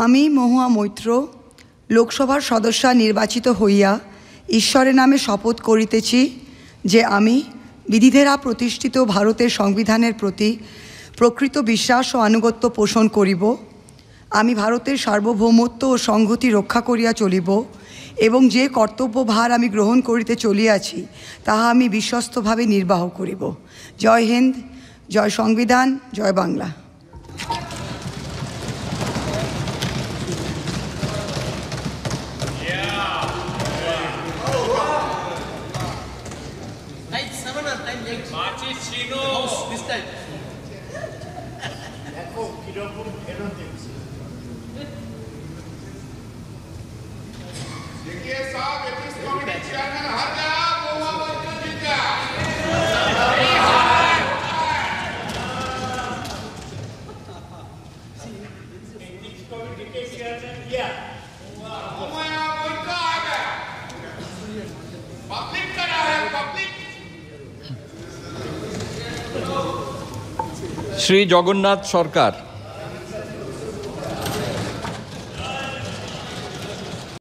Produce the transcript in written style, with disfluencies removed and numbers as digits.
আমি মহুয়া মৈত্র লোকসভার সদস্যা নির্বাচিত হইয়া ঈশ্বরের নামে শপথ করিতেছি যে আমি বিধিদ্বারা প্রতিষ্ঠিত ভারতের সংবিধানের প্রতি প্রকৃত বিশ্বাস ও আনুগত্য পোষণ করিব। আমি ভারতের সার্বভৌমত্ব ও সংহতি রক্ষা করিয়া চলিব এবং যে কর্তব্যভার আমি গ্রহণ করিতে চলিয়াছি তাহা আমি বিশ্বস্তভাবে নির্বাহ করিব। জয় হিন্দ, জয় সংবিধান, জয় বাংলা। শ্রী জগন্নাথ সরকার।